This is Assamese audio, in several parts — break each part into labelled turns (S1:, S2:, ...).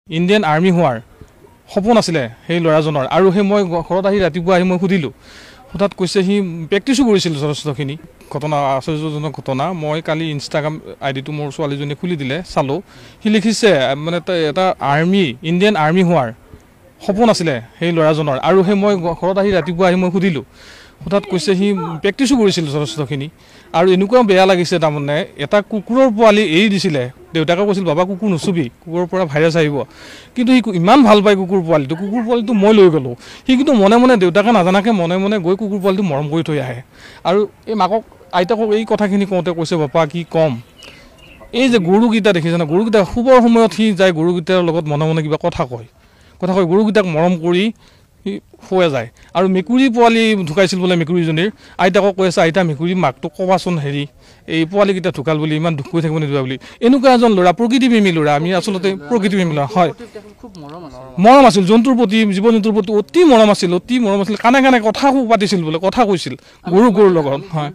S1: ইণ্ডিয়ান আৰ্মি হোৱাৰ সপোন আছিলে সেই ল'ৰাজনৰ আৰু সেই মই ঘৰত আহি ৰাতিপুৱা আহি মই সুধিলোঁ হঠাৎ কৈছে সি প্ৰেক্টিছো কৰিছিল যথেষ্টখিনি ঘটনা আশ্চৰ্যজনক ঘটনা মই কালি ইনষ্টাগ্ৰাম আইডিটো মোৰ ছোৱালীজনীয়ে খুলি দিলে চালোঁ সি লিখিছে মানে এটা ইণ্ডিয়ান আৰ্মি হোৱাৰ সপোন আছিলে সেই ল'ৰাজনৰ আৰু সেই মই ঘৰত আহি ৰাতিপুৱা আহি মই সুধিলোঁ হঠাৎ কৈছে সি প্ৰেক্টিছো কৰিছিল যথেষ্টখিনি আৰু এনেকুৱা বেয়া লাগিছে তাৰমানে এটা কুকুৰৰ পোৱালি এৰি দিছিলে দেউতাকে কৈছিল বাবা কুকুৰ নুচুবি কুকুৰৰ পৰা ভাইৰাছ আহিব কিন্তু সি ইমান ভাল পায় কুকুৰ পোৱালিটো মই লৈ গ'লোঁ সি কিন্তু মনে মনে দেউতাকে নাজানাকৈ মনে মনে গৈ কুকুৰ পোৱালিটো মৰম কৰি থৈ আহে আৰু এই মাকক আইতাকক এই কথাখিনি কওঁতে কৈছে বাপা কি ক'ম এই যে গৰুকেইটা দেখিছেনে গৰুকেইটা শুবৰ সময়ত সি যায় গৰুকেইটাৰ লগত মনে মনে কিবা কথা কয় গৰুকেইটাক মৰম কৰি সি শুৱে যায় আৰু মেকুৰী পোৱালি ঢুকাইছিল বোলে মেকুৰীজনীৰ আইতাকক কৈ আছে আইতা মেকুৰী মাকটো ক'বাচোন হেৰি এই পোৱালিকেইটা ঢুকাল বুলি ইমান দুখ কৰি থাকিব নিদিবা বুলি এনেকুৱা এজন ল'ৰা প্ৰকৃতিপ্ৰেমী ল'ৰা আমি আচলতে প্ৰকৃতিপ্ৰেমী ল'ৰা হয় মৰম আছিল জন্তুৰ প্ৰতি জীৱ জন্তুৰ প্ৰতি অতি মৰম আছিল কাণে কাণে কথা পাতিছিল বোলে কথা কৈছিল গৰুৰ লগত হয়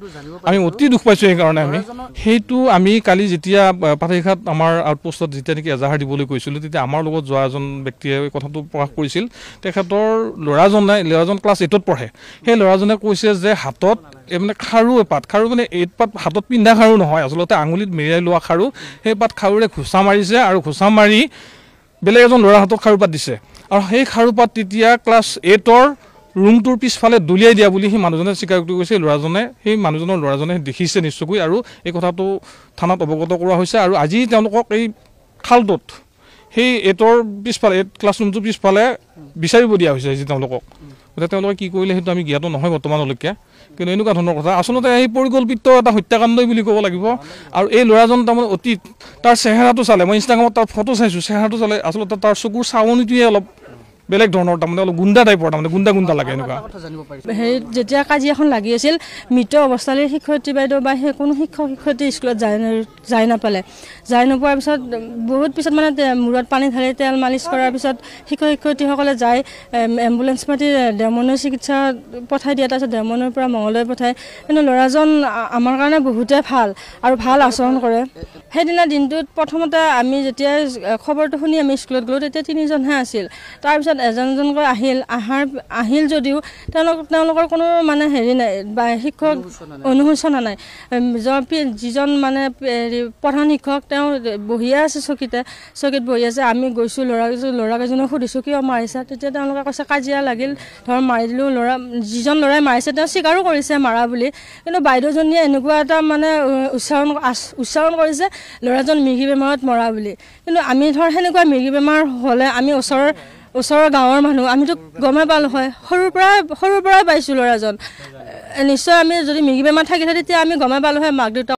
S1: আমি অতি দুখ পাইছোঁ সেইকাৰণে সেইটো আমি কালি যেতিয়া পাঠেৰিঘাট আমাৰ আউটপোষ্টত যেতিয়া নেকি এজাহাৰ দিবলৈ কৈছিলোঁ তেতিয়া আমাৰ লগত যোৱা এজন ব্যক্তিয়ে কথাটো প্ৰকাশ কৰিছিল তেখেতৰ ল'ৰাজন ক্লাছ 8ত পঢ়ে সেই ল'ৰাজনে কৈছে যে হাতত মানে খাৰু মানে 8 পাত হাতত পিন্ধা খাৰু নহয় আচলতে আঙুলিত মেৰিয়াই লোৱা খাৰু সেই পাত খাৰুৰে ঘোচা মাৰিছে আৰু ঘোচা মাৰি বেলেগ এজন ল'ৰাৰ হাতত খাৰু পাত দিছে আৰু সেই খাৰু পাত তেতিয়া ক্লাছ 8ৰ ৰুমটোৰ পিছফালে দলিয়াই দিয়া বুলি সেই মানুহজনে স্বীকাৰোক্তি কৰিছে ল'ৰাজনে দেখিছে নিশ্চয়কৈ আৰু এই কথাটো থানাত অৱগত কৰোৱা হৈছে আৰু আজি তেওঁলোকক এই খালটোত সেই 8ৰ পিছফালে 8 ক্লাছৰুমটোৰ পিছফালে বিচাৰিব দিয়া হৈছে আজি তেওঁলোকে কি কৰিলে সেইটো আমি জ্ঞাত নহয় বৰ্তমানলৈকে কিন্তু এনেকুৱা ধৰণৰ কথা আচলতে এই পৰিকল্পিত এটা হত্যাকাণ্ডই বুলি ক'ব লাগিব আৰু এই ল'ৰাজন তাৰমানে অতীত তাৰ চেহেৰাটো চালে মই ইনষ্টাগ্ৰামত তাৰ ফটো চাইছোঁ চেহেৰাটো চালে আচলতে তাৰ চকুৰ চাৱনিটোৱে অলপ বেলেগ ধৰণৰ তাৰমানে অলপ গুণ্ডা টাইপৰ তাৰমানে গুণ্ডা লাগে এনেকুৱা
S2: হেৰি যেতিয়া কাজিয়াখন লাগি আছিল মৃত অৱস্থালৈ শিক্ষয়িত্ৰী বাইদেউ বা সেই কোনো শিক্ষয়িত্ৰী স্কুলত যাই নাপালে যাই নোপোৱাৰ পিছত বহুত পিছত মানে মূৰত পানী ঢালি তেল মালিচ কৰাৰ পিছত শিক্ষয়িত্ৰীসকলে যায় এম্বুলেঞ্চ মাতি দেওমনৈ চিকিৎসা পঠাই দিয়ে তাৰপিছত দেওমনৈৰ পৰা মঙলদৈ পঠায় কিন্তু ল'ৰাজন আমাৰ কাৰণে বহুতে ভাল আৰু ভাল আচৰণ কৰে সেইদিনা দিনটোত প্ৰথমতে আমি যেতিয়া খবৰটো শুনি আমি স্কুলত গ'লোঁ তেতিয়া 3জনহে আছিল তাৰপিছত এজনকৈ আহিল যদিও তেওঁলোকৰ কোনো মানে হেৰি নাই বা শিক্ষক অনুশোচনা নাই যিজন মানে প্ৰধান শিক্ষক তেওঁ বহিয়ে আছে চকীত বহি আছে আমি গৈছোঁ ল'ৰাকেইজনক সুধিছোঁ কিয় মাৰিছা তেতিয়া তেওঁলোকে কৈছে কাজিয়া লাগিল মাৰি দিলোঁ যিজন ল'ৰাই মাৰিছে তেওঁ স্বীকাৰো কৰিছে মাৰা বুলি কিন্তু বাইদেউজনীয়ে এনেকুৱা এটা মানে উচ্চাৰণ কৰিছে ল'ৰাজন মৃগী বেমাৰত মৰা বুলি কিন্তু আমি সেনেকুৱা মৃগী বেমাৰ হ'লে আমি ওচৰৰ গাঁৱৰ মানুহ আমিতো গমেই পালোঁ হয় সৰুৰ পৰাই পাইছোঁ ল'ৰাজন নিশ্চয় আমি যদি মৃগী বেমাৰ থাকিলে তেতিয়া আমি গমেই পালোঁ হয় মাক দেউতাক